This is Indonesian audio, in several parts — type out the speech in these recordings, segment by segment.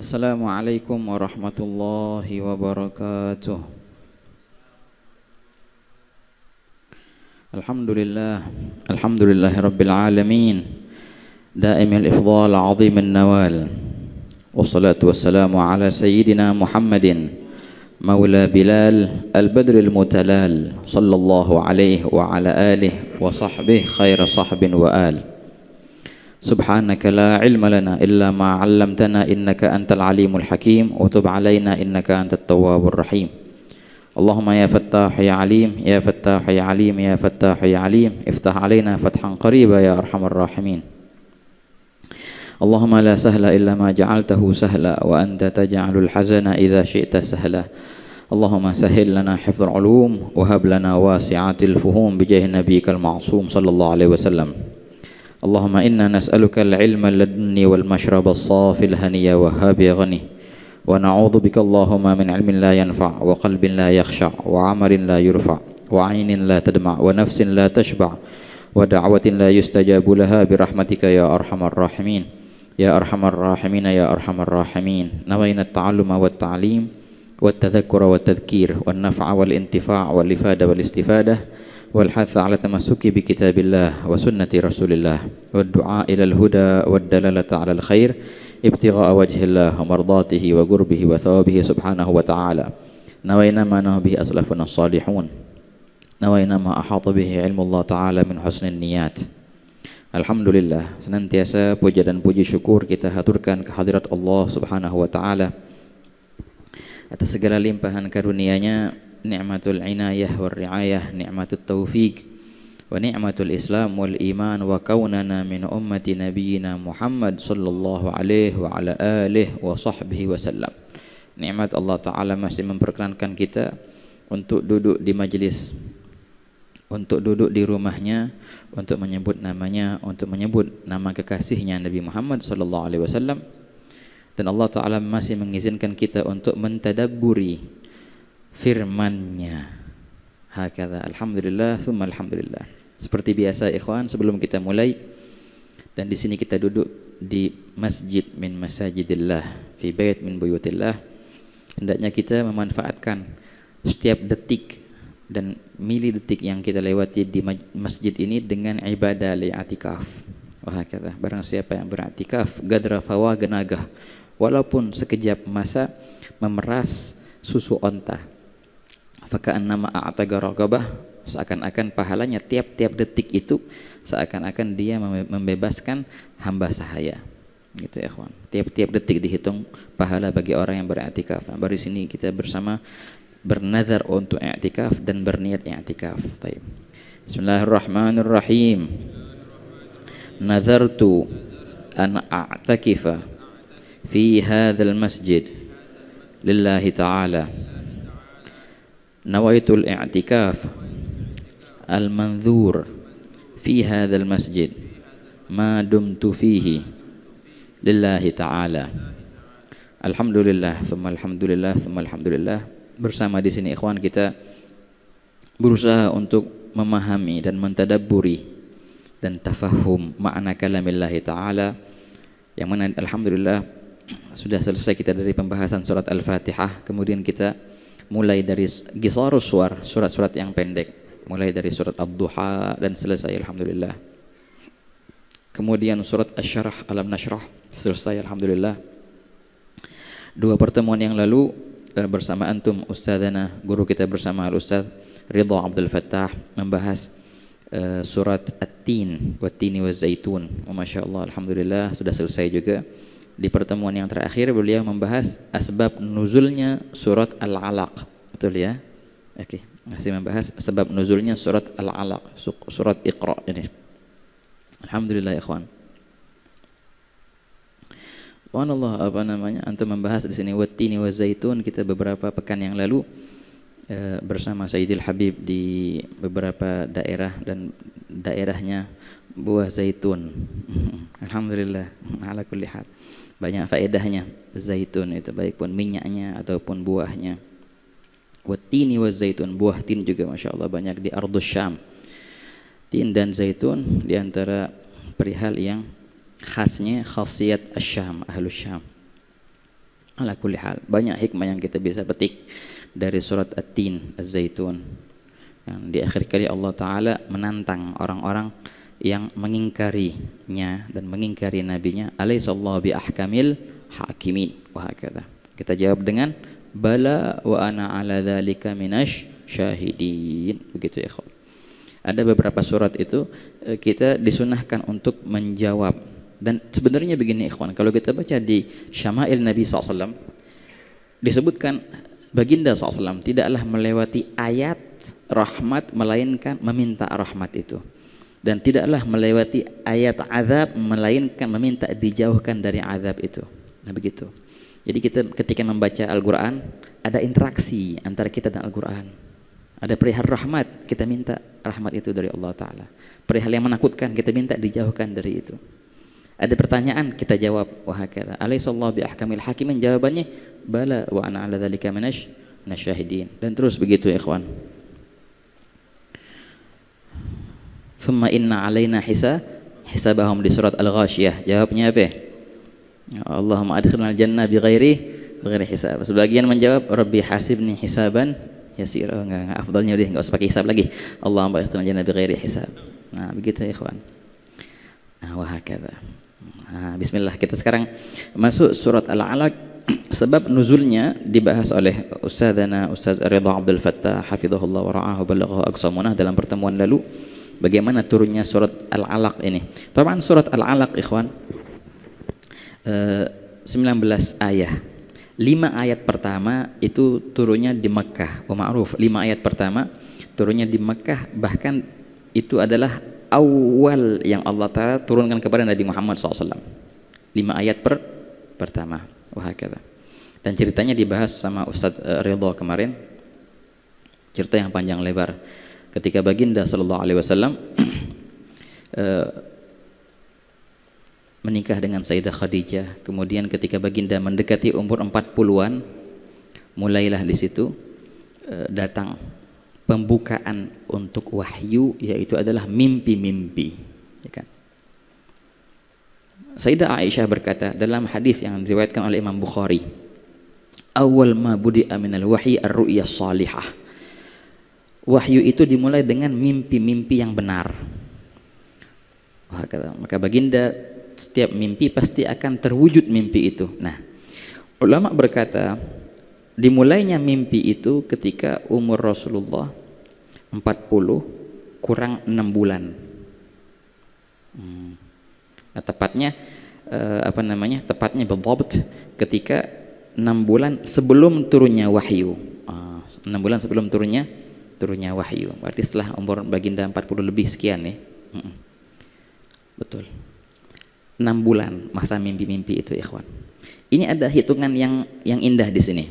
Assalamualaikum warahmatullahi wabarakatuh. Alhamdulillah, alhamdulillahi rabbil alamin, daimil ifdal azimin nawal, wassalatu wassalamu ala sayyidina Muhammadin maula Bilal al-badril mutalal, sallallahu alaihi wa ala alihi wa sahbihi khaira sahbin wa al. Subhanaka la ilma lana illa ma 'allamtana innaka antal alimul hakim wa tub 'alaina innaka antat tawwabur rahim. Allahumma ya Fattah ya Alim ya Fattah ya Alim ya Fattah ya Alim iftah 'alaina fathan qariba ya arhamar rahimin. Allahumma la sahla illa ma ja'altahu sahla wa anta taj'alul hazana idza syi'ta sahla. Allahumma sahhil lana hifdzal 'ulum wa hab lana wasi'atil fuhum bi jahi nabiyyikal ma'sum sallallahu alaihi wasallam. Allahumma inna nas'aluka al-ilma ladunni wal mashraba as-safi al-haniya wa habi ghani wa na'udzu bika Allahumma min ilmin la yanfa' wa qalbin la yakhsha' wa 'amalin la yurfa' wa 'ainin la tadma' wa nafsin la tashba' wa da'watin la yustajabu laha bi rahmatika ya arhamar rahimin ya arhamar rahimin ya arhamar rahimin. Nawayna at-ta'alluma wat ta'lim wat tadhakkura wat tadhkir wan naf'a wal intifa' wal ifada wal istifadah wal hatha ala tamassuki bi kitabillah wa sunnati rasulillah wad du'a ilal huda wad dalalata ala al khair ibtigha'a wajhillah wa mardatihi wa qurbihi wa thawabihi subhanahu wa ta'ala. Nawayna ma nabihi aslafuna salihun, nawayna ma ahata bihi ilmu Allah ta'ala min husnin niyat. Alhamdulillah, senantiasa puja dan puji syukur kita haturkan kehadirat Allah subhanahu wa ta'ala atas segala limpahan karunia-Nya, ni'matul inayah wal riayah, ni'matut taufiq wa ni'matul islam wal iman wa kaunana min ummati nabiyyina Muhammad sallallahu alaihi wa ala alihi wa sahbihi wasallam. Nikmat Allah Ta'ala masih memperkenankan kita untuk duduk di majlis, untuk duduk di rumahnya, untuk menyebut namanya, untuk menyebut nama kekasihnya Nabi Muhammad sallallahu alaihi wasallam. Dan Allah Ta'ala masih mengizinkan kita untuk mentadabburi firman-Nya. Hakadha, alhamdulillah, thumma alhamdulillah. Seperti biasa ikhwan, sebelum kita mulai, dan di sini kita duduk di masjid min masajidillah, fi bait min buyutillah, hendaknya kita memanfaatkan setiap detik dan milidetik yang kita lewati di masjid ini dengan ibadah li'atikaf. Wahakadha, barang siapa yang beriktikaf, gadra fawa genagah, walaupun sekejap masa memeras susu onta, faka'annama a'taga raqabah, seakan-akan pahalanya tiap-tiap detik itu seakan-akan dia membebaskan hamba sahaya. Gitu ya ikhwan. Tiap-tiap detik dihitung pahala bagi orang yang beriktikaf. Nah, baru sini kita bersama bernazar untuk i'tikaf dan berniat i'tikaf. Baik. Bismillahirrahmanirrahim. Nazartu an a'takifa fi hadzal masjid lillahi ta'ala. Nawaitul i'tikaf al-manzur fi hadzal masjid ma dumtu fihi lillahi ta'ala. Alhamdulillah, thumma alhamdulillah, thumma alhamdulillah. Bersama di sini ikhwan kita berusaha untuk memahami dan mentadabburi dan tafahum makna kalamillahi ta'ala, yang mana alhamdulillah sudah selesai kita dari pembahasan surat Al-Fatihah. Kemudian kita mulai dari Qisarus Suwar, surat-surat yang pendek, mulai dari surat Ad-Duha dan selesai alhamdulillah. Kemudian surat Asy-Syarah, Alam Nashrah, selesai alhamdulillah. Dua pertemuan yang lalu bersama antum ustadzana, guru kita bersama Al-Ustadz Ridha Abdul Fattah, membahas surat At-Tin, Wat-Tini Waz-Zaitun. Masya Allah, alhamdulillah sudah selesai juga. Di pertemuan yang terakhir beliau membahas asbab nuzulnya surat Al-Alaq. Betul ya? Oke, masih membahas sebab nuzulnya surat Al-Alaq, surat Iqra ini. Alhamdulillah ikhwan. Subhanallah, apa namanya? Antum membahas di sini Wat-Tini Waz-Zaitun. Kita beberapa pekan yang lalu bersama Sayyidil Habib di beberapa daerah dan daerahnya buah zaitun. Alhamdulillah, ala kulli hal. Banyak faedahnya zaitun itu, baik pun minyaknya ataupun buahnya. Wat-tini waz-zaitun, buah tin juga Masya Allah banyak di Ardus Syam. Tin dan zaitun diantara perihal yang khasnya khasiat Asyam, Ahlus Syam. Ala kulli hal, banyak hikmah yang kita bisa petik dari surat At-Tin, Az-Zaitun. Yang di akhir kali Allah Ta'ala menantang orang-orang yang mengingkarinya dan mengingkari nabinya. Alaihissallahu bi ahkamil hakimin. Wah, kata. Kita jawab dengan bala wa ana ala dzalika minasy syahidin. Begitu ya, ikhwan. Ada beberapa surat itu kita disunahkan untuk menjawab. Dan sebenarnya begini ikhwan, kalau kita baca di Syama'il Nabi SAW, disebutkan baginda SAW tidaklah melewati ayat rahmat melainkan meminta rahmat itu, dan tidaklah melewati ayat azab melainkan meminta dijauhkan dari azab itu. Nah begitu. Jadi kita ketika membaca Al-Quran ada interaksi antara kita dan Al-Quran. Ada perihal rahmat, kita minta rahmat itu dari Allah Ta'ala. Perihal yang menakutkan, kita minta dijauhkan dari itu. Ada pertanyaan, kita jawab wahakala. Alaihissallahu bi ahkamil hakimin, jawabannya bala wa ana ala dzalika minasy syahidin. Dan terus begitu ya ikhwan. Thumma inna alaina hisabahum di surat Al-Ghasyiyah. Jawabnya apa? Ya Allahumma adkhilnal jannah bighairi hisab. Sebagian menjawab Rabbi hasibni hisaban yasir. Oh, enggak, afdalnya udah enggak usah pakai hisab lagi. Allahumma adkhilnal jannah bighairi hisab. Nah, begitu ya ikhwan. Nah, wahakala. Nah, bismillah, kita sekarang masuk surat Al-Alaq. Sebab nuzulnya dibahas oleh Ustadzana Ustaz Ridha Abdul Fattah hafizahullah wa ra'ahu balaghahu aqsamunah dalam pertemuan lalu, bagaimana turunnya surat Al-Alaq ini. Taman surat Al-Alaq ikhwan 19 ayat. 5 ayat pertama itu turunnya di Mekkah. Oh ma'ruf, 5 ayat pertama turunnya di Mekkah, bahkan itu adalah awal yang Allah Ta'ala turunkan kepada Nabi Muhammad SAW. 5 ayat pertama. Wah, kata. Dan ceritanya dibahas sama Ustadz Ridho kemarin. Cerita yang panjang lebar. Ketika baginda Sallallahu Alaihi Wasallam menikah dengan Sayyidah Khadijah. Kemudian ketika baginda mendekati umur 40-an, mulailah di situ datang pembukaan untuk wahyu, yaitu adalah mimpi-mimpi, ya kan? Sayyidah Aisyah berkata dalam hadis yang diriwayatkan oleh Imam Bukhari, awal ma budi'a minal wahyi ar-ru'ya salihah. Wahyu itu dimulai dengan mimpi-mimpi yang benar. Wah, kata, maka baginda setiap mimpi pasti akan terwujud mimpi itu. Nah, ulama berkata dimulainya mimpi itu ketika umur Rasulullah 40 kurang 6 bulan. Nah, tepatnya tepatnya bedabt ketika 6 bulan sebelum turunnya wahyu. 6 bulan sebelum turunnya wahyu. Berarti setelah umur baginda 40 lebih sekian ya. Betul. 6 bulan masa mimpi-mimpi itu ikhwan. Ini ada hitungan yang indah di sini.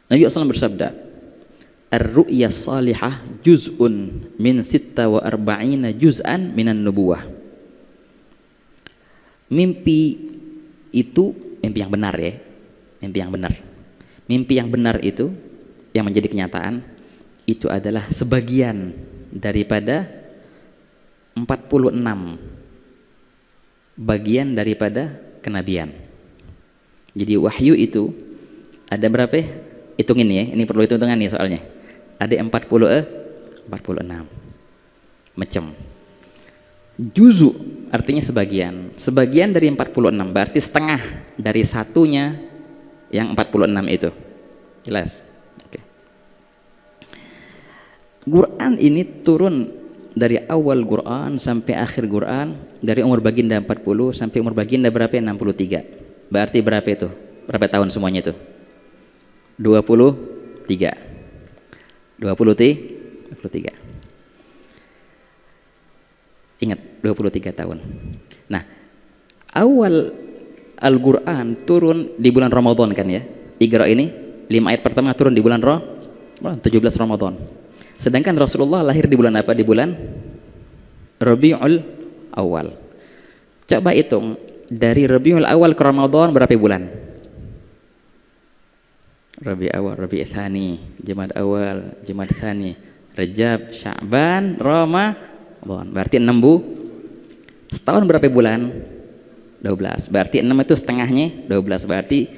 Nabi SAW bersabda, ar-ru'ya salihah juz'un min 46 juz'an minan nubuwah. Mimpi itu mimpi yang benar ya. Mimpi yang benar. Mimpi yang benar itu yang menjadi kenyataan itu adalah sebagian daripada 46 bagian daripada kenabian. Jadi wahyu itu ada berapa ya? Hitungin ya, ini perlu hitungan nih soalnya. Ada 46 macam. Juzu artinya sebagian. Sebagian dari 46 berarti setengah dari satunya yang 46 itu. Jelas? Oke. Quran ini turun dari awal Quran sampai akhir Quran, dari umur baginda 40 sampai umur baginda berapa? 63. Berarti berapa itu? Berapa tahun semuanya itu? 23. Ingat, 23 tahun. Nah, awal Al-Quran turun di bulan Ramadan kan ya. Iqra ini 5 ayat pertama turun di bulan 17 Ramadan. Sedangkan Rasulullah lahir di bulan apa? Di bulan Rabiul Awal. Coba hitung dari Rabiul Awal ke Ramadan berapa bulan? Rabi Awal, Rabi Tsani, Jumad Awal, Jumad Tsani, Rajab, Sya'ban, Ramadan. Berarti 6 setahun berapa bulan? 12. Berarti 6 itu setengahnya 12. Berarti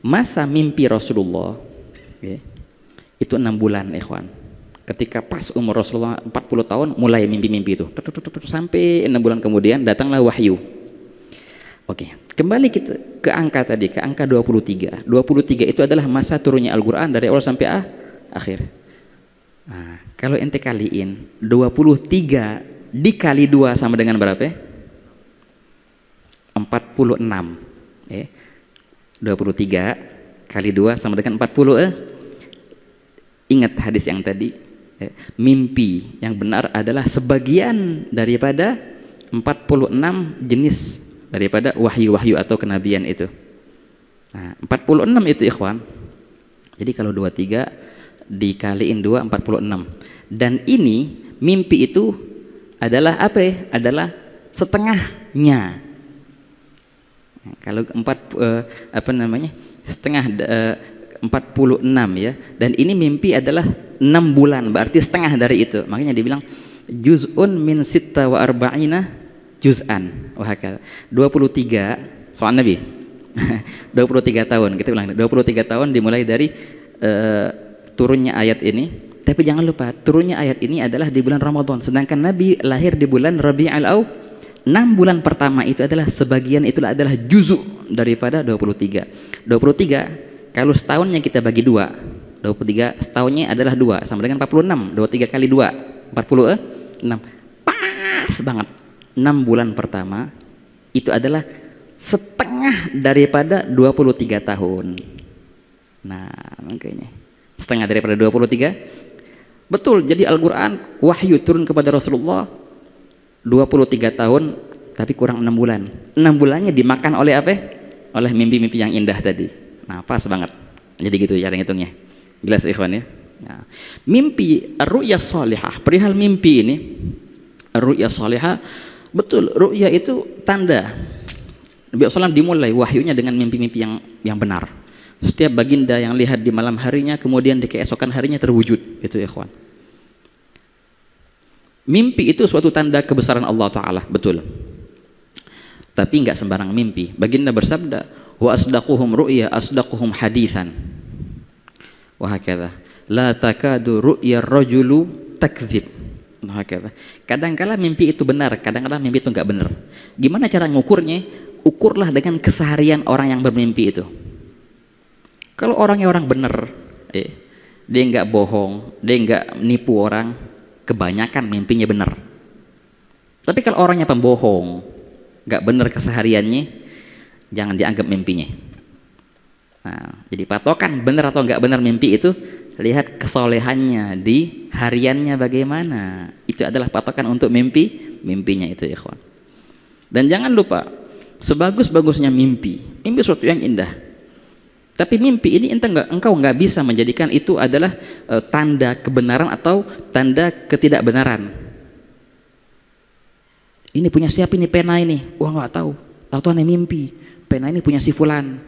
masa mimpi Rasulullah ya, itu 6 bulan ikhwan. Ketika pas umur Rasulullah 40 tahun mulai mimpi-mimpi itu sampai 6 bulan kemudian datanglah wahyu. Oke, kembali kita ke angka tadi, ke angka 23. 23 itu adalah masa turunnya Al-Quran dari awal sampai akhir. Nah, kalau ente kaliin 23 dikali 2 sama dengan berapa? 46 ya. 23 kali 2 sama dengan 40 Ingat hadis yang tadi ya. Mimpi yang benar adalah sebagian daripada 46 jenis daripada wahyu-wahyu atau kenabian itu. Nah, 46 itu ikhwan. Jadi kalau 23 dikaliin 2 46. Dan ini mimpi itu adalah apa ya? Adalah setengahnya. Nah, kalau setengah 46 ya. Dan ini mimpi adalah 6 bulan, berarti setengah dari itu. Makanya dibilang juz'un min sitta wa arba'ina juz'an. Wah, 23 soal Nabi. 23 tahun, kita ulang. 23 tahun dimulai dari turunnya ayat ini. Tapi jangan lupa, turunnya ayat ini adalah di bulan Ramadan, sedangkan Nabi lahir di bulan Rabi'ul Awwal. 6 bulan pertama itu adalah sebagian, itulah adalah juzu daripada 23. 23 kalau setahunnya kita bagi 2, 23 setahunnya adalah 2 sama dengan 46. 23 kali 2 46. Pas banget. 6 bulan pertama itu adalah setengah daripada 23 tahun. Nah, makanya setengah daripada 23. Betul, jadi Al-Quran wahyu turun kepada Rasulullah 23 tahun tapi kurang 6 bulan. 6 bulannya dimakan oleh apa? Oleh mimpi-mimpi yang indah tadi. Nah, pas banget. Jadi gitu cara ngitungnya. Jelas ikhwan ya? Nah, mimpi ru'ya salihah, perihal mimpi ini ru'ya salihah, betul, ru'ya itu tanda. Nabi SAW dimulai wahyunya dengan mimpi-mimpi yang benar. Setiap baginda yang lihat di malam harinya kemudian di keesokan harinya terwujud. Itu ikhwan. Mimpi itu suatu tanda kebesaran Allah Ta'ala, betul. Tapi enggak sembarang mimpi. Baginda bersabda, wa asdaquhum ru'ya asdaquhum hadithan. Wa hakadha. La takadu ru'ya rajulu takdzib. Wa hakadha. Kadang-kala mimpi itu benar, kadang-kala mimpi itu enggak benar. Gimana cara ngukurnya? Ukurlah dengan keseharian orang yang bermimpi itu. Kalau orangnya orang benar, dia enggak bohong, dia enggak nipu orang, kebanyakan mimpinya benar. Tapi kalau orangnya pembohong, nggak benar kesehariannya, jangan dianggap mimpinya. Nah, jadi patokan benar atau nggak benar mimpi itu lihat kesolehannya di hariannya bagaimana. Itu adalah patokan untuk mimpinya itu, ikhwan. Dan jangan lupa, sebagus-bagusnya mimpi sesuatu yang indah. Tapi mimpi ini engkau nggak bisa menjadikan itu adalah tanda kebenaran atau tanda ketidakbenaran. Ini punya siapa ini pena ini? Wah, nggak tahu. Tahu aneh mimpi. Pena ini punya si fulan.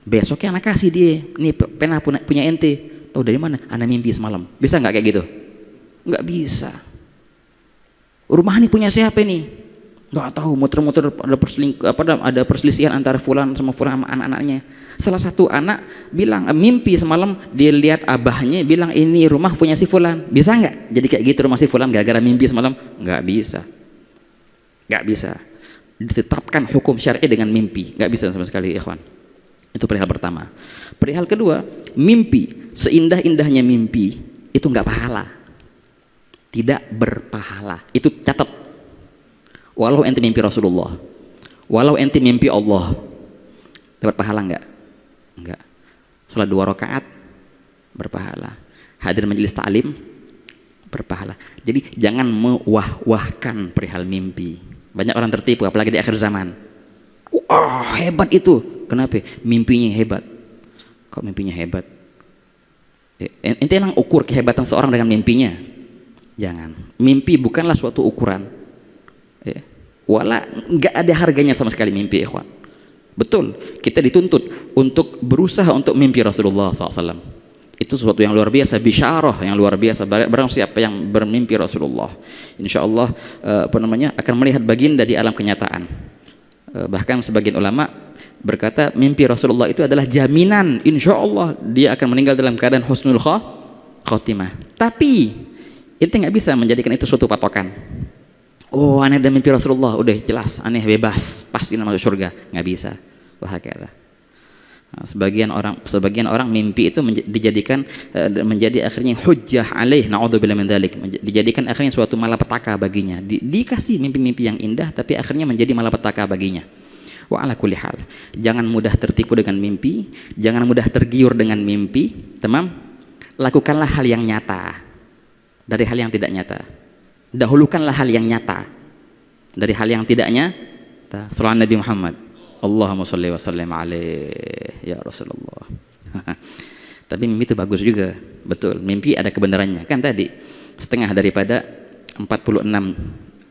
Besoknya anak kasih dia. Ini pena punya ente. Tahu dari mana? Anak mimpi semalam. Bisa nggak kayak gitu? Nggak bisa. Rumah ini punya siapa ini? Nggak tahu. Muter-muter ada perselisihan antara fulan sama anak-anaknya. Salah satu anak bilang mimpi semalam dia lihat abahnya bilang ini rumah punya si fulan. Bisa nggak jadi kayak gitu rumah si fulan gara-gara mimpi semalam? Nggak bisa. Nggak bisa. Ditetapkan hukum syar'i dengan mimpi. Nggak bisa sama sekali, ikhwan. Itu perihal pertama. Perihal kedua, mimpi seindah-indahnya mimpi itu nggak pahala. Tidak berpahala. Itu catat. Walau ente mimpi Rasulullah, walau ente mimpi Allah, dapat pahala nggak? Enggak. Salat 2 rakaat berpahala. Hadir majelis ta'lim berpahala. Jadi jangan mewah-wahkan perihal mimpi. Banyak orang tertipu apalagi di akhir zaman. Wah, hebat itu. Kenapa? Mimpinya hebat. Kok mimpinya hebat? Ente emang ukur kehebatan seorang dengan mimpinya? Jangan. Mimpi bukanlah suatu ukuran. Wala nggak ada harganya sama sekali mimpi, ikhwan. Betul, kita dituntut untuk berusaha untuk mimpi Rasulullah SAW. Itu sesuatu yang luar biasa, bisyarah yang luar biasa. Barang siapa yang bermimpi Rasulullah, insya Allah akan melihat baginda di alam kenyataan. Bahkan sebagian ulama berkata mimpi Rasulullah itu adalah jaminan insya Allah dia akan meninggal dalam keadaan husnul khotimah. Tapi itu nggak bisa menjadikan itu suatu patokan. Oh, aneh ada mimpi Rasulullah, udah jelas aneh bebas pasti masuk surga, nggak bisa. Wah, kata sebagian orang mimpi itu dijadikan menjadi akhirnya hujjah alaih, naudzubillah min dzalik, dijadikan akhirnya suatu malapetaka baginya. Dikasih mimpi-mimpi yang indah tapi akhirnya menjadi malapetaka baginya. Wa ala kulli hal, jangan mudah tertipu dengan mimpi, jangan mudah tergiur dengan mimpi, tamam? Lakukanlah hal yang nyata dari hal yang tidak nyata. Dahulukanlah hal yang nyata dari hal yang tidak nyata. Sallallahu Nabi Muhammad, Allahumma sholli wa sallim alaihi ya Rasulullah. Tapi mimpi itu bagus juga, betul. Mimpi ada kebenarannya. Kan tadi setengah daripada 46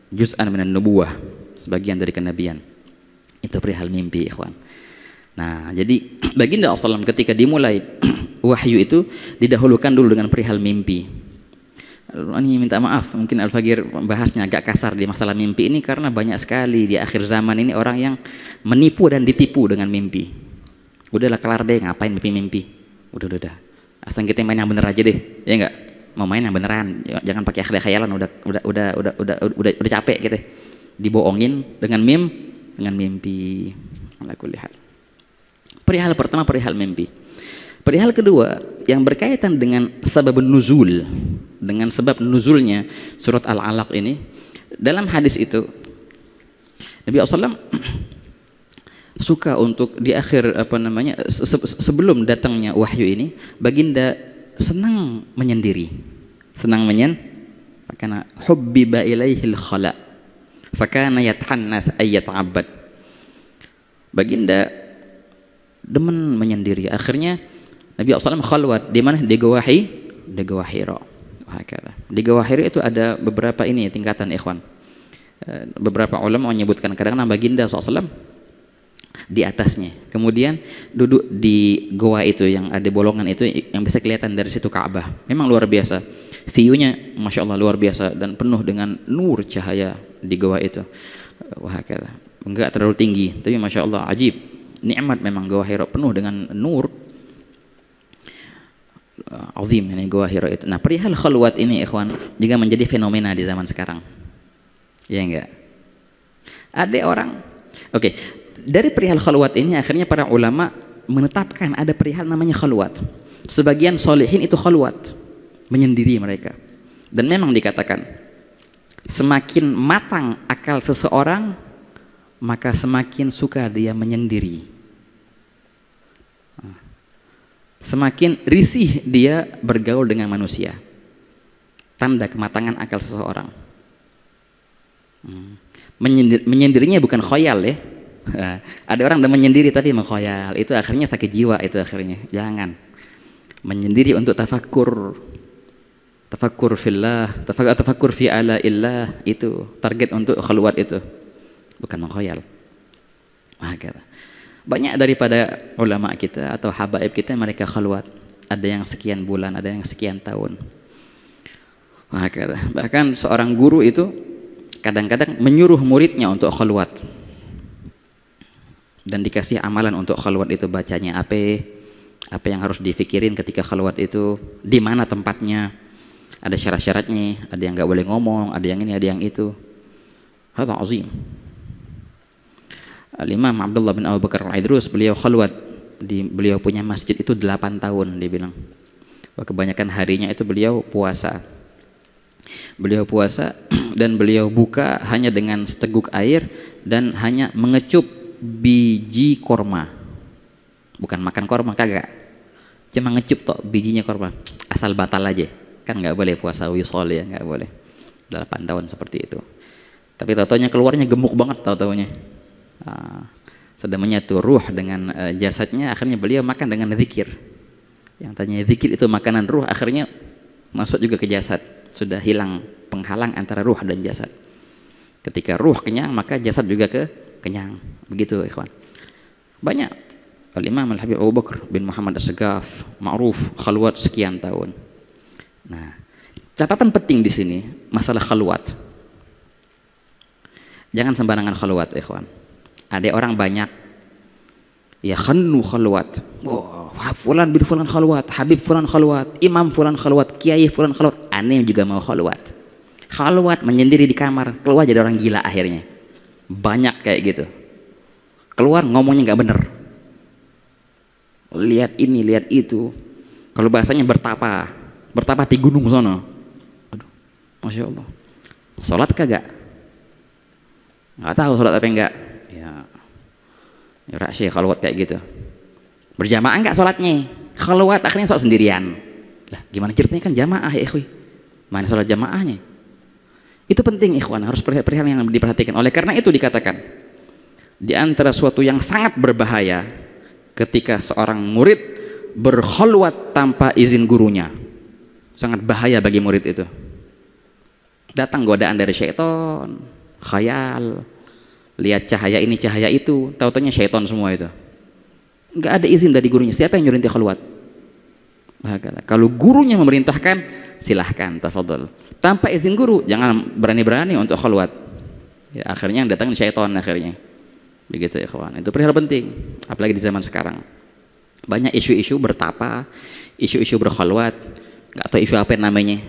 juz'an minan nubuwah, sebagian dari kenabian. Itu perihal mimpi, ikhwan. Nah, jadi baginda Rasulullah ketika dimulai wahyu itu didahulukan dulu dengan perihal mimpi. Ini minta maaf, mungkin Al-Fagir bahasnya agak kasar di masalah mimpi ini karena banyak sekali di akhir zaman ini orang yang menipu dan ditipu dengan mimpi. Udahlah kelar deh, ngapain mimpi-mimpi? Udah. Asal kita main yang bener aja deh, ya enggak? Mau main yang beneran, jangan pakai khayalan. Udah capek gitu. Dibohongin dengan mimpi. Ala kulli hal. Perihal pertama perihal mimpi. Perihal kedua yang berkaitan dengan sebab nuzul, dengan sebab nuzulnya surat Al-Alaq ini, dalam hadis itu Nabi SAW suka untuk di akhir sebelum datangnya wahyu ini, baginda senang menyendiri, karena hubbiba ilaihil khala fakana yathannath ay yata'abbad. Baginda demen menyendiri, akhirnya Nabi SAW khalwat di mana? Di Gua Hira. Di Gua Hira itu ada beberapa tingkatan, ikhwan. Beberapa ulama menyebutkan kadang-kadang baginda SAW di atasnya. Kemudian duduk di gua itu yang ada bolongan itu yang bisa kelihatan dari situ Ka'bah. Memang luar biasa. View-nya Masya Allah luar biasa dan penuh dengan nur cahaya di gua itu. Enggak terlalu tinggi, tapi Masya Allah ajib. Nikmat memang Gua Hira penuh dengan nur. Azim ini Gua Hira itu. Nah, perihal khalwat ini ikhwan juga menjadi fenomena di zaman sekarang. Ya enggak? Ada orang dari perihal khalwat ini akhirnya para ulama menetapkan ada perihal namanya khalwat. Sebagian solehin itu khalwat, menyendiri mereka. Dan memang dikatakan semakin matang akal seseorang maka semakin suka dia menyendiri. Semakin risih dia bergaul dengan manusia. Tanda kematangan akal seseorang. Menyendirinya bukan khoyal ya. Ada orang yang menyendiri tapi mengkhoyal, itu akhirnya sakit jiwa, itu akhirnya. Jangan. Menyendiri untuk tafakkur fillah, tafakkur fi ala illah, itu target untuk khalwat itu. Bukan mengkhoyal. Banyak daripada ulama kita atau habaib kita mereka khalwat, ada yang sekian bulan, ada yang sekian tahun. Bahkan seorang guru itu kadang-kadang menyuruh muridnya untuk khalwat dan dikasih amalan untuk khalwat itu, bacanya apa yang harus difikirin ketika khalwat itu, di mana tempatnya, ada syarat-syaratnya, ada yang nggak boleh ngomong, ada yang ini, ada yang itu. Hadza azim. Al-Imam Abdullah bin Abu Bakar Al-Idrus, beliau khalwat beliau punya masjid itu 8 tahun, dia bilang. Kebanyakan harinya itu beliau puasa. Beliau puasa dan beliau buka hanya dengan seteguk air dan hanya mengecup biji korma. Bukan makan korma, kagak. Cuma ngecup toh bijinya korma. Asal batal aja. Kan nggak boleh puasa wisol ya, nggak boleh. 8 tahun seperti itu. Tapi tau-taunya keluarnya gemuk banget tau-taunya. Sudah menyatu ruh dengan jasadnya, akhirnya beliau makan dengan zikir. Yang tanya zikir itu makanan ruh, akhirnya masuk juga ke jasad. Sudah hilang penghalang antara ruh dan jasad. Ketika ruh kenyang maka jasad juga kenyang. Begitu ikhwan. Banyak. Al-Imam Al-Habib Abu Bakar bin Muhammad As-Segaf ma'ruf khalwat sekian tahun. Nah, catatan penting di sini masalah khalwat. Jangan sembarangan khalwat ikhwan. Ada orang banyak, ya khannu khalwat. Wow, fulan bin fulan khalwat, Habib fulan khalwat, Imam fulan khalwat, Kiai fulan khalwat. Aneh juga mau khalwat. Khalwat menyendiri di kamar, keluar jadi orang gila akhirnya. Banyak kayak gitu. Keluar ngomongnya nggak bener. Lihat ini, lihat itu. Kalau bahasanya bertapa di gunung sono. Aduh, masya Allah. Sholat kagak? Nggak tahu sholat apa enggak. Ya rahasia khalwat kayak gitu. Berjamaah enggak sholatnya? Khalwat akhirnya sholat sendirian. Lah gimana ceritanya, kan jamaah ya ikhwi. Mana sholat jamaahnya? Itu penting ikhwan, harus perihal yang diperhatikan. Oleh karena itu dikatakan, di antara suatu yang sangat berbahaya ketika seorang murid berkhalwat tanpa izin gurunya. Sangat bahaya bagi murid itu. Datang godaan dari syaitan, khayal, lihat cahaya ini cahaya itu, tahu-taunya syaitan semua itu. Nggak ada izin dari gurunya. Siapa yang nyuruh inti khalwat? Kalau gurunya memerintahkan, silahkan, tafadhol. Tanpa izin guru, jangan berani-berani untuk khalwat. Ya, akhirnya yang datang syaitan akhirnya. Begitu ya kawan. Itu perihal penting, apalagi di zaman sekarang. Banyak isu-isu bertapa, isu-isu berkhalwat, nggak tahu isu apa namanya,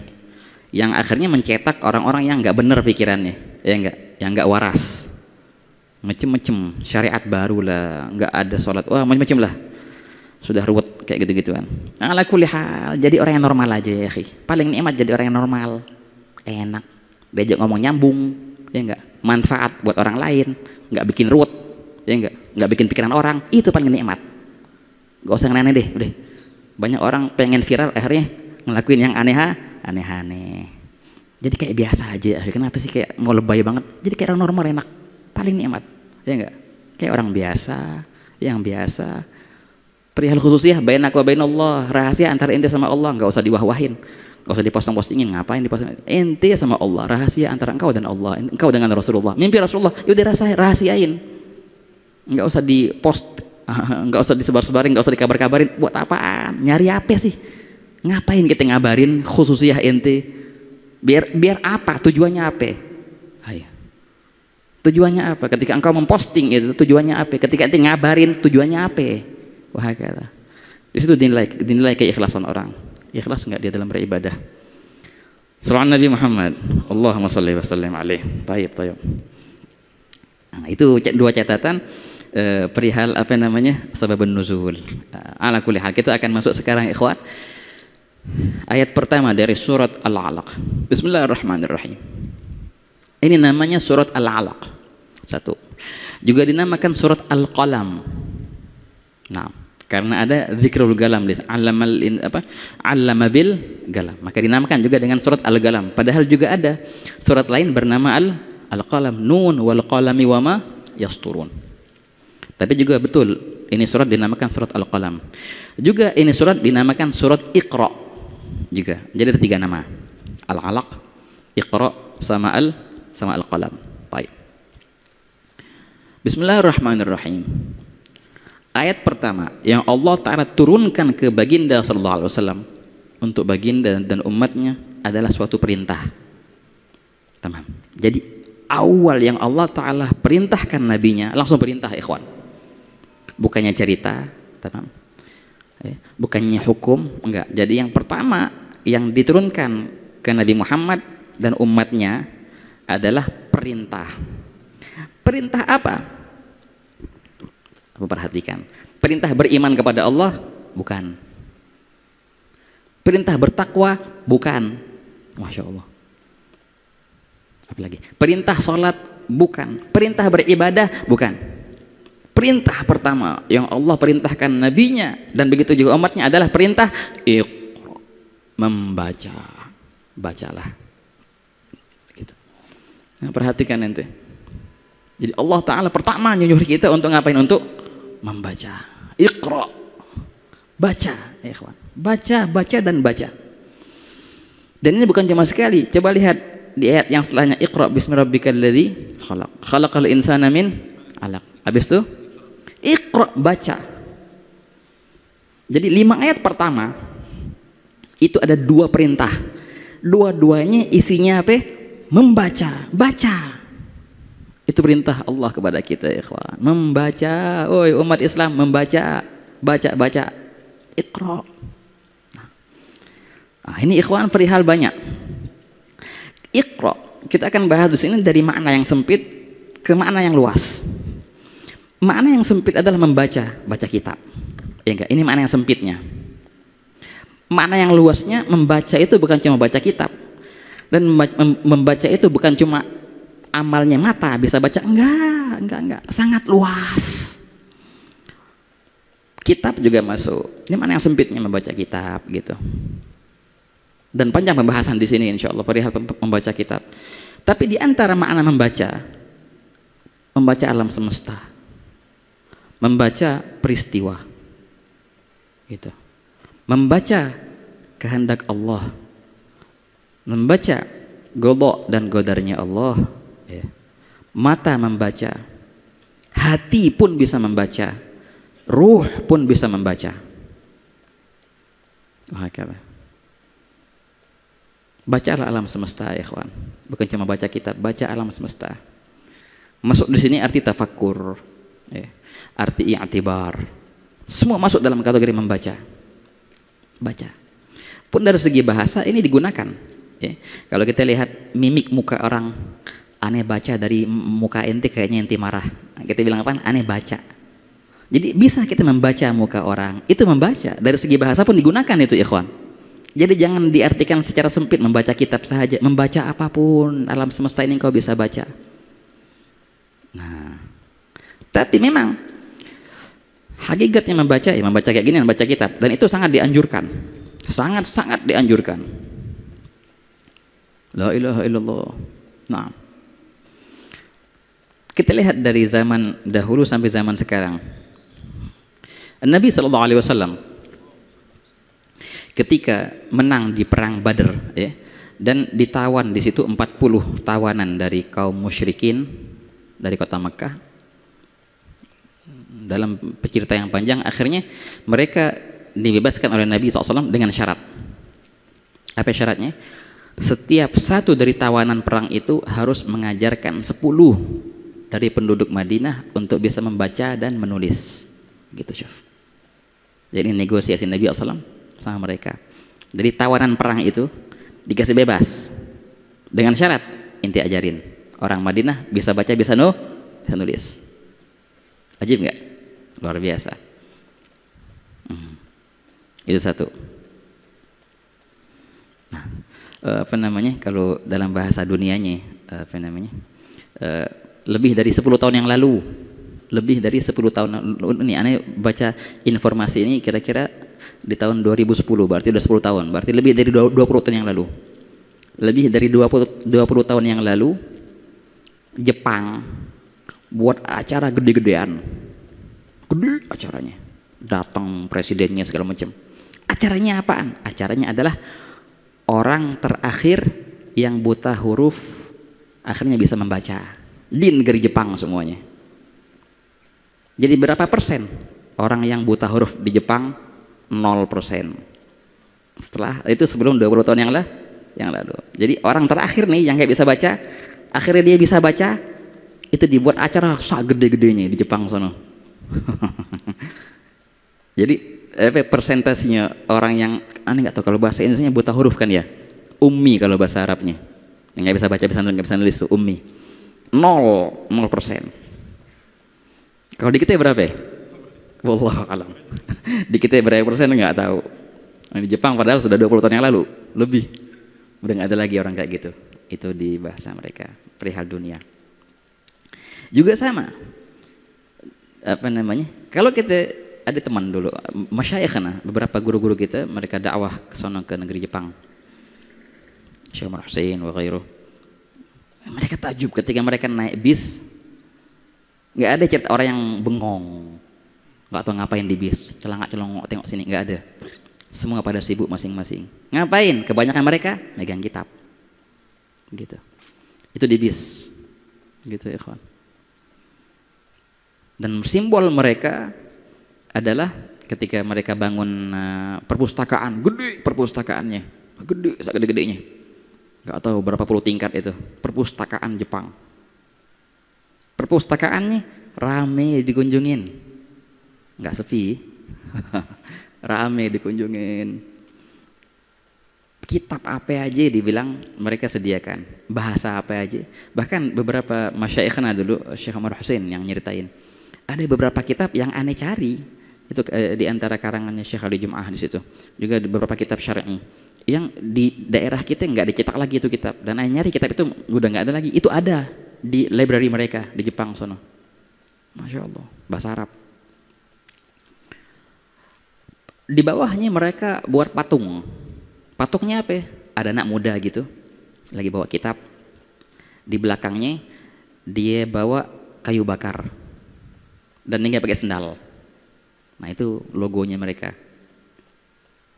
yang akhirnya mencetak orang-orang yang nggak benar pikirannya, ya enggak, yang nggak waras. Macem-macem syariat baru lah, nggak ada sholat, wah macem-macem lah, sudah ruwet kayak gitu-gituan. Ala kulli hal, jadi orang yang normal aja ya akhi. Paling nikmat jadi orang yang normal, enak, diajak ngomong nyambung, ya enggak, manfaat buat orang lain, nggak bikin ruwet, ya enggak bikin pikiran orang, itu paling nikmat. Gak usah aneh deh, udah. Banyak orang pengen viral akhirnya ngelakuin yang aneh-aneh. Jadi kayak biasa aja. Kenapa sih kayak mau lebay banget? Jadi kayak orang normal enak, paling nikmat, ya enggak? Kayak orang biasa, yang biasa. Perihal khususiyah bainaku wa bainallah, rahasia antara ente sama Allah, nggak usah diwah-wahin, nggak usah diposting-postingin. Ngapain diposting? Ente sama Allah, rahasia antara engkau dan Allah, engkau dengan Rasulullah. Mimpi Rasulullah, yaudah rahasiain, nggak usah dipost, nggak usah disebar-sebarin, nggak usah dikabar-kabarin. Buat apaan? Nyari apa sih? Ngapain kita ngabarin khususiyah ente? Biar apa? Tujuannya apa? Ayo. Tujuannya apa? Ketika engkau memposting itu tujuannya apa? Ketika ente ngabarin tujuannya apa? Wah kata. Di situ dinilai keikhlasan orang. Ikhlas nggak dia dalam beribadah? Sallallahu Nabi Muhammad. Allahumma shalli wa sallim alaihi. Tayyib. Nah, itu dua catatan. Perihal apa namanya sababun nuzul. Ala kulli hal, kita akan masuk sekarang ikhwan, ayat pertama dari surat Al-Alaq. Bismillahirrahmanirrahim. Ini namanya surat Al-Alaq. Satu. Juga dinamakan surat Al-Qalam. Nah, karena ada zikrul galam, allama bil galam, maka dinamakan juga dengan surat Al-Galam. Padahal juga ada surat lain bernama Al-Qalam, nun wal qalami wama yasturun. Tapi juga betul ini surat dinamakan surat Al-Qalam. Juga ini surat dinamakan surat Iqra juga. Jadi ada tiga nama. Al-Alaq, Iqra sama Al-Qalam. Baik. Bismillahirrahmanirrahim. Ayat pertama yang Allah Ta'ala turunkan ke baginda sallallahu alaihi wasallam untuk baginda dan umatnya adalah suatu perintah. Tamam. Jadi awal yang Allah Ta'ala perintahkan nabinya langsung perintah ikhwan. Bukannya cerita, tamam. Bukannya hukum, enggak. Jadi yang pertama yang diturunkan ke Nabi Muhammad dan umatnya adalah perintah. Perintah apa? Perhatikan. Perintah beriman kepada Allah? Bukan. Perintah bertakwa? Bukan. Masya Allah. Apalagi? Perintah sholat? Bukan. Perintah beribadah? Bukan. Perintah pertama yang Allah perintahkan nabinya dan begitu juga umatnya adalah perintah Iqra, membaca. Bacalah. Gitu. Nah, perhatikan nanti. Jadi Allah Ta'ala pertama nyuruh kita untuk ngapain? Untuk membaca. Iqra. Baca, ya ikhwan. Baca dan baca. Dan ini bukan cuma sekali. Coba lihat di ayat yang setelahnya, Iqra bismi rabbikal ladzi khalaq. Khalaqal insana min 'alaq. Habis itu Iqra, baca. Jadi 5 ayat pertama itu ada 2 perintah. Dua-duanya isinya apa? Membaca, baca. Itu perintah Allah kepada kita, ikhwan. Membaca, oi umat Islam, membaca, baca. Iqra. Nah, ini ikhwan perihal banyak. Iqra, kita akan bahas di sini dari makna yang sempit ke makna yang luas. Makna yang sempit adalah membaca, baca kitab. Ya enggak? Ini makna yang sempitnya. Makna yang luasnya, membaca itu bukan cuma baca kitab. Dan membaca itu bukan cuma amalnya mata bisa baca, enggak, sangat luas. Kitab juga masuk. Ini mana yang sempitnya membaca kitab gitu. Dan panjang pembahasan di sini insya Allah perihal membaca kitab. Tapi di antara makna membaca alam semesta, membaca peristiwa, gitu. Membaca kehendak Allah, membaca godok dan godarnya Allah. Ya. Mata membaca, hati pun bisa membaca, ruh pun bisa membaca. Bacalah alam semesta, ya ikhwan. Bukan cuma baca kitab, baca alam semesta. Masuk di sini arti tafakkur, ya. Arti i'tibar. Semua masuk dalam kategori membaca. Baca. Pun dari segi bahasa ini digunakan. Ya. Kalau kita lihat mimik muka orang, aneh baca dari muka ente kayaknya ente marah. Kita bilang apa? Aneh baca. Jadi bisa kita membaca muka orang. Itu membaca. Dari segi bahasa pun digunakan itu, ikhwan. Jadi jangan diartikan secara sempit membaca kitab saja. Membaca apapun alam semesta ini kau bisa baca. Nah, tapi memang hakikatnya membaca ya membaca kayak gini, membaca kitab. Dan itu sangat dianjurkan. Sangat-sangat dianjurkan. La ilaha illallah. Nah, kita lihat dari zaman dahulu sampai zaman sekarang. Nabi SAW ketika menang di perang Badr, ya, dan ditawan di situ 40 tawanan dari kaum musyrikin dari kota Mekah. Dalam cerita yang panjang, akhirnya mereka dibebaskan oleh Nabi SAW dengan syarat. Apa syaratnya? Setiap satu dari tawanan perang itu harus mengajarkan 10 dari penduduk Madinah untuk bisa membaca dan menulis. Gitu, Syuf. Jadi negosiasi Nabi SAW sama mereka. Dari tawanan perang itu dikasih bebas dengan syarat inti ajarin orang Madinah bisa baca, bisa nulis. Ajib nggak? Luar biasa. Itu satu. Nah, apa namanya? Kalau dalam bahasa dunianya, apa namanya? Lebih dari 10 tahun yang lalu, lebih dari 10 tahun ini aneh baca informasi ini kira-kira di tahun 2010, berarti udah 10 tahun, berarti lebih dari 20 tahun yang lalu. Lebih dari 20 tahun yang lalu Jepang buat acara gede-gedean. Gede acaranya. Datang presidennya segala macam. Acaranya apaan? Acaranya adalah orang terakhir yang buta huruf akhirnya bisa membaca di negeri Jepang semuanya. Jadi berapa persen orang yang buta huruf di Jepang? 0%. Setelah itu sebelum 20 tahun yang lalu. Jadi orang terakhir nih yang kayak bisa baca, akhirnya dia bisa baca, itu dibuat acara sak gede-gedenya di Jepang sono. Jadi persentasinya orang yang aneh nggak tahu kalau bahasa Indonesia buta huruf kan ya, ummi kalau bahasa Arabnya, yang nggak bisa baca nggak bisa nulis itu ummi. 0%. Kalau di kita berapa ya? Wallahu alam. Di kita berapa persen nggak tahu. Di Jepang padahal sudah 20 tahun yang lalu lebih, udah nggak ada lagi orang kayak gitu. Itu di bahasa mereka perihal dunia. Juga sama. Apa namanya? Kalau kita ada teman dulu, masyayikhna, beberapa guru-guru kita, mereka dakwah ke sana ke negeri Jepang. Syekh Umar Hussein wa ghairuh. Mereka takjub ketika mereka naik bis. Nggak ada cerita orang yang bengong, nggak tahu ngapain di bis, celangak-celongok tengok sini, nggak ada. Semua pada sibuk masing-masing. Ngapain? Kebanyakan mereka megang kitab. Gitu. Itu di bis. Gitu ya, kawan. Dan simbol mereka adalah ketika mereka bangun perpustakaan, gede perpustakaannya, gede, segede-gedenya. Nggak tahu berapa puluh tingkat itu, perpustakaan Jepang. perpustakaannya rame dikunjungin, nggak sepi. Rame dikunjungin. Kitab apa aja dibilang mereka sediakan, bahasa apa aja. Bahkan beberapa masyaikhna dulu, Syekh Umar Hussein yang nyeritain, ada beberapa kitab yang aneh cari. Itu di antara karangannya Syekh Ali Jum'ah di situ. Juga di beberapa kitab syar'i yang di daerah kita nggak dicetak lagi itu kitab, dan nyari kitab itu udah nggak ada lagi. Itu ada di library mereka di Jepang sono. Masya Allah, bahasa Arab. Di bawahnya mereka buat patung. Patungnya apa ya? Ada anak muda gitu lagi bawa kitab, di belakangnya dia bawa kayu bakar dan dia nggak pakai sendal. Nah itu logonya mereka.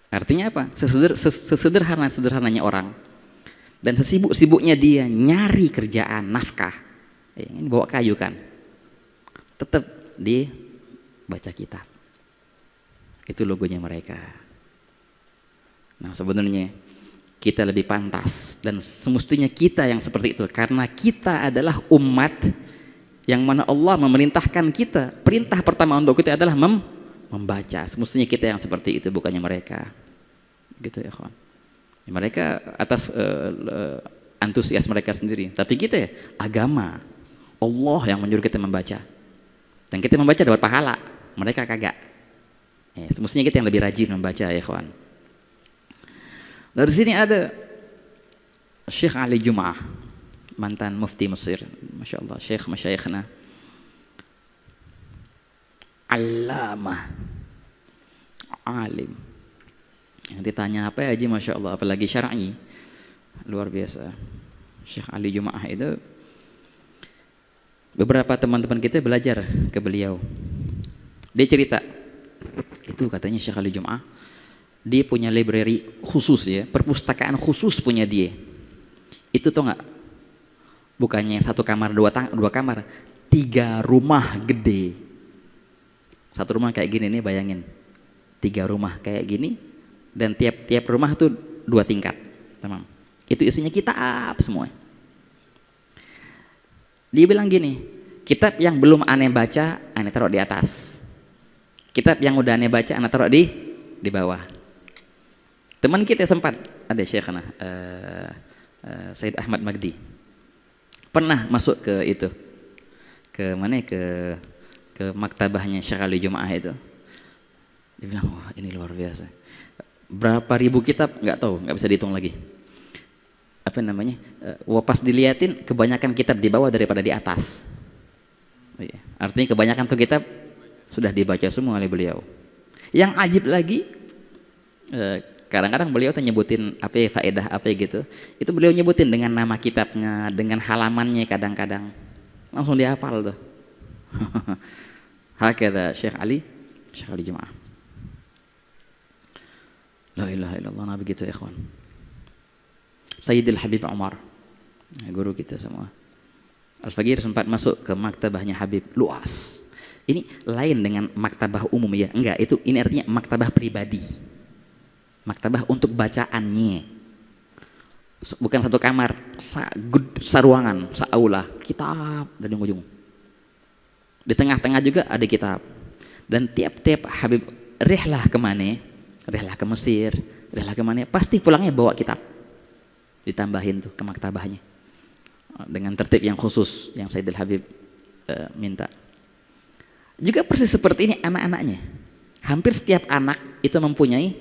Artinya apa? Sesederhana-sederhananya orang dan sesibuk-sibuknya dia nyari kerjaan, nafkah, ini bawa kayu kan, tetap dia baca kitab. Itu logonya mereka. Nah sebenarnya kita lebih pantas dan semestinya kita yang seperti itu, karena kita adalah umat yang mana Allah memerintahkan kita. Perintah pertama untuk kita adalah membaca. Semestinya kita yang seperti itu, bukannya mereka. Gitu ya kawan. Mereka atas antusias mereka sendiri, tapi kita agama Allah yang menyuruh kita membaca, dan kita membaca dapat pahala, mereka kagak. Semestinya kita yang lebih rajin membaca ya kawan. Dari sini ada Syekh Ali Jum'ah, mantan mufti Mesir, Masya Allah, Syekh masyaikhna, Allamah, alim, yang ditanya apa aja Masya Allah, apalagi syar'i, luar biasa. Syekh Ali Jum'ah itu beberapa teman-teman kita belajar ke beliau. Dia cerita, itu katanya Syekh Ali Jum'ah, dia punya library khusus ya, perpustakaan khusus punya dia. Itu tuh nggak, bukannya satu kamar dua kamar, 3 rumah gede. Satu rumah kayak gini nih, bayangin, 3 rumah kayak gini, dan tiap rumah tuh 2 tingkat, tamam. Itu isinya kitab semua. Dia bilang gini, kitab yang belum aneh baca, aneh taruh di atas. Kitab yang udah aneh baca, aneh taruh di bawah. Teman kita sempat ada Syekhna Said Ahmad Magdi pernah masuk ke itu, ke mana, ke maktabahnya Syekh Ali Jum'ah itu. Dia bilang, wah ini luar biasa, berapa ribu kitab nggak tahu, nggak bisa dihitung lagi. Apa namanya, pas diliatin kebanyakan kitab di bawah daripada di atas. Artinya kebanyakan tuh kitab sudah dibaca semua oleh beliau. Yang ajib lagi, kadang-kadang beliau tuh nyebutin apa ya, faedah apa ya gitu, itu beliau nyebutin dengan nama kitabnya, dengan halamannya, kadang-kadang langsung dihafal tuh. Hakada Syekh Ali Jum'ah. La ilaha illallah, nabi gitu ya ikhwan. Sayyidil Habib Umar, guru kita semua. Al-Faqir sempat masuk ke maktabahnya Habib, luas. Ini lain dengan maktabah umum ya, enggak, itu ini artinya maktabah pribadi. Maktabah untuk bacaannya, bukan satu kamar, saruangan, saula, kitab dari ujung. Di tengah-tengah juga ada kitab. Dan tiap-tiap Habib rihlah kemana, rihlah ke Mesir, rihlah kemana, pasti pulangnya bawa kitab, ditambahin tuh ke maktabahnya dengan tertib yang khusus yang Sayyidul Habib minta. Juga persis seperti ini anak-anaknya. Hampir setiap anak itu mempunyai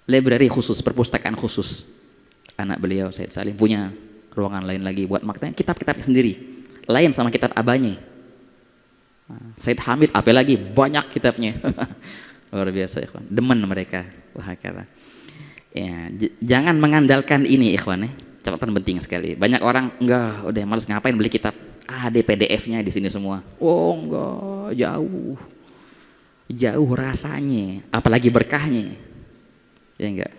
library khusus, perpustakaan khusus. Anak beliau Said Salim punya ruangan lain lagi buat maktabnya, kitab-kitabnya sendiri, lain sama kitab abahnya. Said Hamid apalagi banyak kitabnya. Luar biasa ikhwan, demen mereka. Wah kata ya, jangan mengandalkan ini ikhwan ya, catatan penting sekali. Banyak orang enggak, udah males ngapain beli kitab, ada PDF-nya di sini semua. Oh enggak, jauh rasanya, apalagi berkahnya. Ya enggak.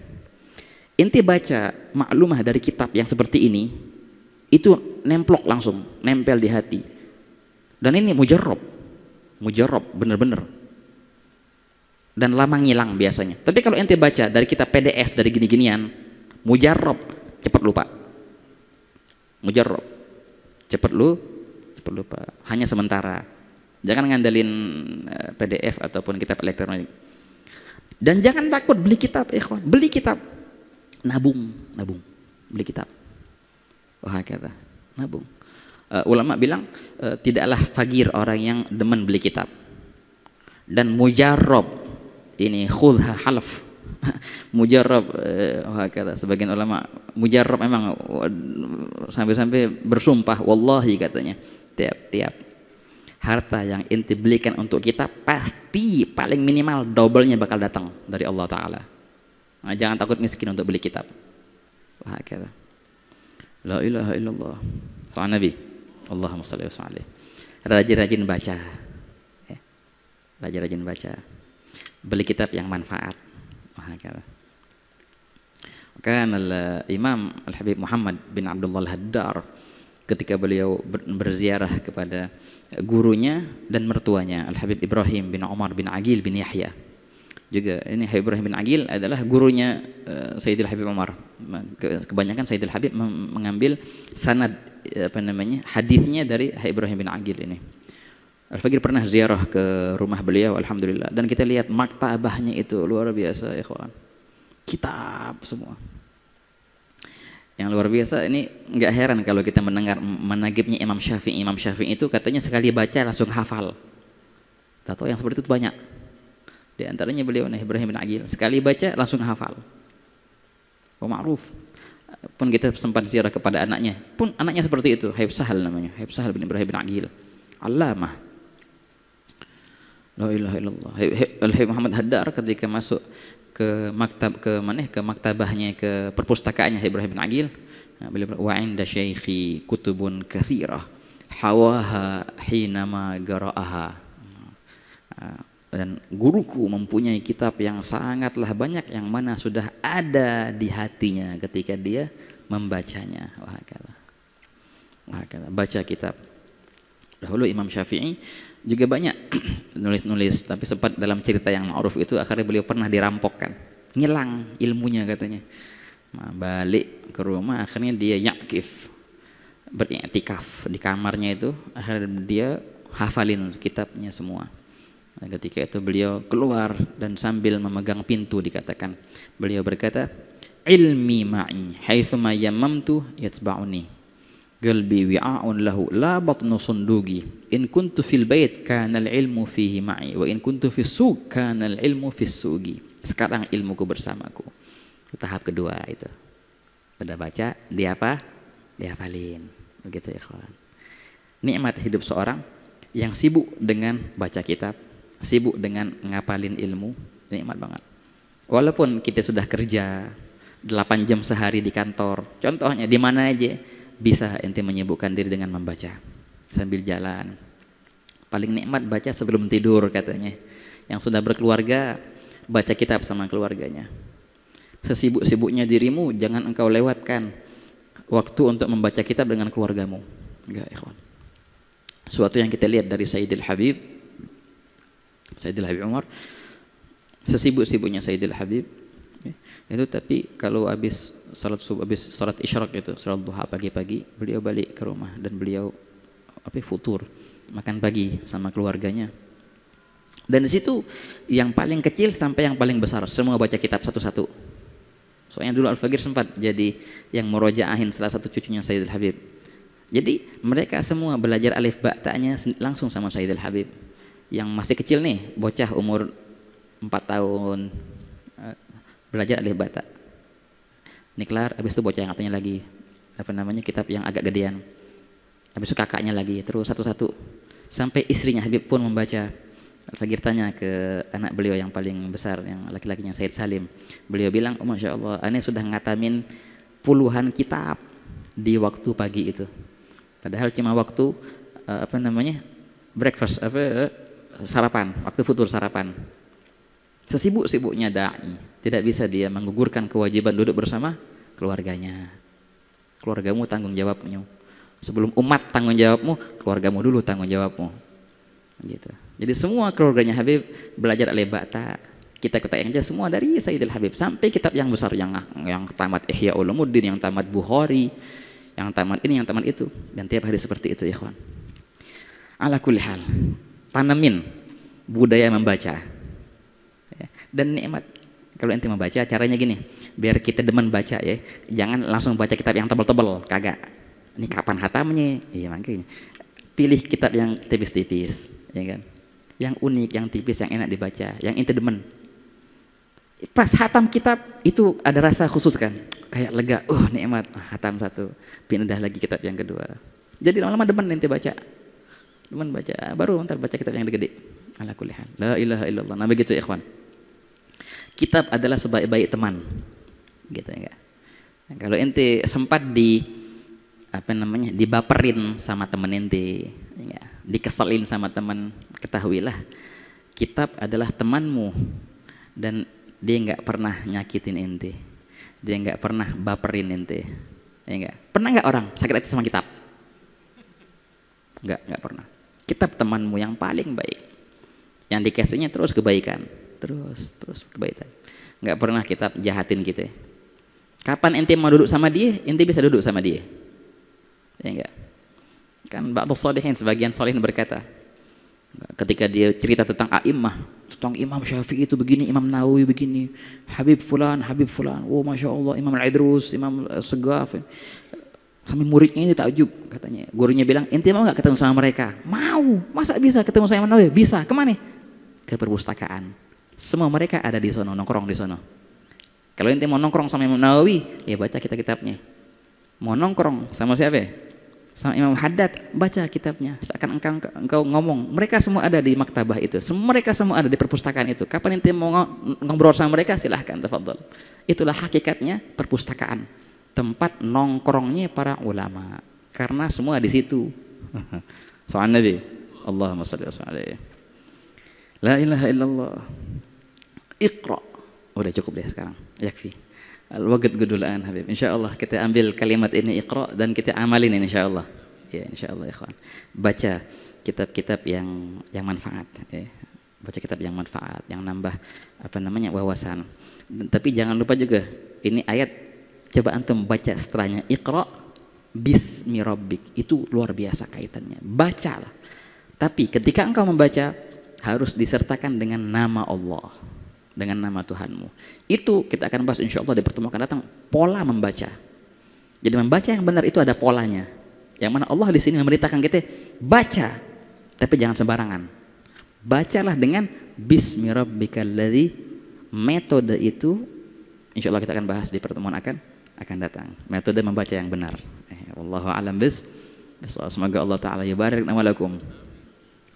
Inti baca maklumah dari kitab yang seperti ini, itu nemplok langsung, nempel di hati. Dan ini mujarrab bener-bener. Dan lama ngilang biasanya. Tapi kalau ente baca dari kitab PDF dari gini-ginian, mujarrab, cepat lupa. Mujarrab, cepat perlu hanya sementara. Jangan ngandelin PDF ataupun kitab elektronik. Dan jangan takut beli kitab, ikhwan. Beli kitab. Nabung. Beli kitab. Wah, kata. Nabung. Ulama bilang tidaklah fagir orang yang demen beli kitab. Dan mujarrab, ini khudha halaf. Mujarrab, kata sebagian ulama, mujarrab memang sampai-sampai bersumpah, wallahi katanya, tiap harta yang inti belikan untuk kita pasti paling minimal double-nya bakal datang dari Allah Ta'ala. Nah, jangan takut miskin untuk beli kitab. Wah, kata. La ilaha illallah. Soal Nabi. Allahumma shalli wa sallim. Rajin-rajin baca. Rajin-rajin baca. Beli kitab yang manfaat. Wah, kata. Kan Imam Al-Habib Muhammad bin Abdullah Al-Haddar ketika beliau berziarah kepada gurunya dan mertuanya Al-Habib Ibrahim bin Umar bin Aqil bin Yahya. Juga ini Habib Ibrahim bin Aqil adalah gurunya Sayyidil Habib Umar. Kebanyakan Sayyidil Habib mengambil sanad hadisnya dari Habib Ibrahim bin Aqil ini. Al-Faqir pernah ziarah ke rumah beliau, alhamdulillah, dan kita lihat maktabahnya itu luar biasa, ikhwan. Kitab semua. Yang luar biasa, ini nggak heran kalau kita mendengar menagibnya Imam Syafi'i. Imam Syafi'i itu katanya sekali baca langsung hafal. Tahu yang seperti itu banyak. Di antaranya beliau Ibrahim bin Aqil, sekali baca langsung hafal. Oh, ma'ruf. Pun kita sempat ziarah kepada anaknya, pun anaknya seperti itu, Habib Sahal namanya, Habib Sahal bin Ibrahim bin Aqil. Allamah. La ilaha illallah. Al-Habib Muhammad Haddar ketika masuk ke maktabahnya, ke perpustakaannya Ibrahim bin Aqil, beliau wa inda syaikhi kutubun katsirah hawaha hinama gara'aha. Dan guruku mempunyai kitab yang sangatlah banyak yang mana sudah ada di hatinya ketika dia membacanya. Wah, kata. Baca kitab. Dahulu Imam Syafi'i juga banyak nulis-nulis, tapi sempat dalam cerita yang ma'ruf itu akhirnya beliau pernah dirampokkan, ngilang ilmunya katanya. Nah, balik ke rumah akhirnya dia yakif, beriktikaf di kamarnya itu, akhirnya dia hafalin kitabnya semua. Nah, ketika itu beliau keluar dan sambil memegang pintu dikatakan beliau berkata, ilmi ma'i haitsuma yammamtu yatba'uni qalbi wi'a'un lahu la batnu sundugi in kuntu fil bait kana al-ilmu fihi ma'i wa in kuntu fis suq kana al-ilmu fis suqi. Sekarang ilmuku bersamaku. Tahap kedua itu. Udah baca, dihafalin. Begitu ya, kawan. Nikmat hidup seorang yang sibuk dengan baca kitab, sibuk dengan ngapalin ilmu, nikmat banget. Walaupun kita sudah kerja 8 jam sehari di kantor, contohnya di mana aja, bisa ente menyibukkan diri dengan membaca sambil jalan. Paling nikmat baca sebelum tidur katanya. Yang sudah berkeluarga, baca kitab sama keluarganya. Sesibuk-sibuknya dirimu, jangan engkau lewatkan waktu untuk membaca kitab dengan keluargamu. Enggak, ikhwan. Suatu yang kita lihat dari Sayyidil Habib Umar, sesibuk-sibuknya Sayyidil Habib itu, tapi kalau habis salat subuh, habis salat isyraq itu, salat duha pagi-pagi, beliau balik ke rumah dan beliau futur, makan pagi sama keluarganya. Dan di situ yang paling kecil sampai yang paling besar semua baca kitab satu-satu. Soalnya dulu Al-Faqir sempat jadi yang merojaahin salah satu cucunya Sayyidil Habib. Jadi mereka semua belajar alif ba ta'nya langsung sama Sayyidil Habib. Yang masih kecil nih, bocah umur 4 tahun belajar alif ba ta. Ini kelar, habis itu bocah yang katanya lagi kitab yang agak gedean. Habis itu kakaknya lagi, terus satu-satu sampai istrinya Habib pun membaca. Al-Faqir tanya ke anak beliau yang paling besar, yang laki-lakinya Said Salim. Beliau bilang, oh, Masya Allah, aneh sudah ngatamin puluhan kitab di waktu pagi itu. Padahal cuma waktu breakfast, sarapan, waktu futur sarapan. Sesibuk-sibuknya da'i, tidak bisa dia menggugurkan kewajiban duduk bersama keluarganya. Keluargamu tanggung jawabmu. Sebelum umat tanggung jawabmu, keluargamu dulu tanggung jawabmu. Gitu. Jadi semua keluarganya Habib belajar alif ba ta. Kita yang aja semua dari Sayyidil Habib sampai kitab yang besar, yang tamat Ihya Ulumuddin, yang tamat Bukhari, yang tamat ini, yang tamat itu, dan tiap hari seperti itu, ya kawan. Ala kulli hal, tanemin budaya membaca. Ya. Dan nikmat. Kalau ente membaca, caranya gini, biar kita demen baca ya, jangan langsung baca kitab yang tebal-tebal, kagak. Ini kapan hatamnya? Iya makanya. Pilih kitab yang tipis-tipis, ya kan? Yang unik, yang tipis, yang enak dibaca, yang ente demen. Pas hatam kitab itu ada rasa khusus kan, kayak lega, nikmat, hatam satu, pindah lagi kitab yang kedua. Jadi lama-lama demen ente baca, demen baca, baru ntar baca kitab yang gede. Ala kulli hal, la ilaha illallah. Nah begitu ikhwan. Kitab adalah sebaik-baik teman, gitu enggak? Nah, kalau ente sempat dibaperin sama temen ente, ya, dikeselin sama teman, ketahuilah kitab adalah temanmu dan dia nggak pernah nyakitin ente, dia nggak pernah baperin ente, ya enggak? Pernah nggak orang sakit hati sama kitab? Nggak pernah. Kitab temanmu yang paling baik, yang dikasihnya terus kebaikan, terus kebaikan. Nggak pernah kitab jahatin kita. Kapan ente mau duduk sama dia, ente bisa duduk sama dia, ya enggak? Kan ba'dus shalihin, sebagian shalihin berkata, ketika dia cerita tentang a'immah, tentang Imam Syafi'i itu begini, Imam Nawawi begini, Habib Fulan, Masya Allah, Imam Al-Idrus, Imam Segaf, sampai muridnya ini takjub, katanya. Gurunya bilang, ente mau nggak ketemu sama mereka? Mau. Masa bisa ketemu sama Imam Nawawi? Bisa. Kemana? Ke perpustakaan. Semua mereka ada di sono, nongkrong di sono. Kalau ente mau nongkrong sama Imam Nawawi, ya baca kitab-kitabnya. Mau nongkrong sama siapa? Sama Imam Haddad, baca kitabnya. Seakan engkau ngomong, mereka semua ada di maktabah itu, mereka semua ada di perpustakaan itu. Kapan ente mau ngobrol sama mereka, silahkan, tafadhol. Itulah hakikatnya perpustakaan, tempat nongkrongnya para ulama, karena semua di situ. Soal Nabi, Allahumma shalli wa sallim. La ilaha illallah. Iqra. Udah cukup deh sekarang, yakfi. Al-waqt gudulan Habib. Insyaallah kita ambil kalimat ini iqra dan kita amalin ini insyaallah. Ya insyaallah ikhwan. Baca kitab-kitab yang manfaat ya. Baca kitab yang manfaat, yang nambah wawasan. Tapi jangan lupa juga ini ayat, coba antum baca setelahnya, iqra bismi rabbik. Itu luar biasa kaitannya. Bacalah. Tapi ketika engkau membaca harus disertakan dengan nama Allah, dengan nama Tuhanmu. Itu kita akan bahas insya Allah di pertemuan akan datang, pola membaca. Jadi membaca yang benar itu ada polanya. Yang mana Allah di sini memerintahkan kita baca, tapi jangan sembarangan. Bacalah dengan bismi rabbikal ladzi. Metode itu insya Allah kita akan bahas di pertemuan akan datang. Metode membaca yang benar. Wallahu a'lam bishawab. Semoga Allah Taala yubarik lana wa lakum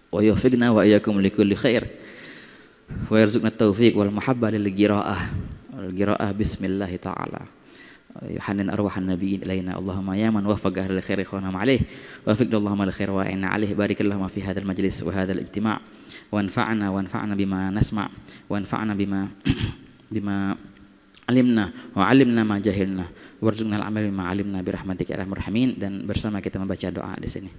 wa yuwaffiqna wa iyyakum likulli khair. Wa yarzuqna taufiq wal mahabbah lil qiraah bismillah taala yuhannin arwahan nabiyyin ilaina Allahumma ya man waffaqa ahlal khair ikhwana ma'alih wa waffiqna Allahumma lil khair wa inna alaihi barakallahu fi hadzal majlis wa hadzal ijtima' wa anfa'na bima nasma' wa anfa'na bima alimna wa 'allimna ma jahilna warzuqna al-amal bima 'alimna bi rahmatika ya arhamar rahimin. Dan bersama kita membaca doa di sini.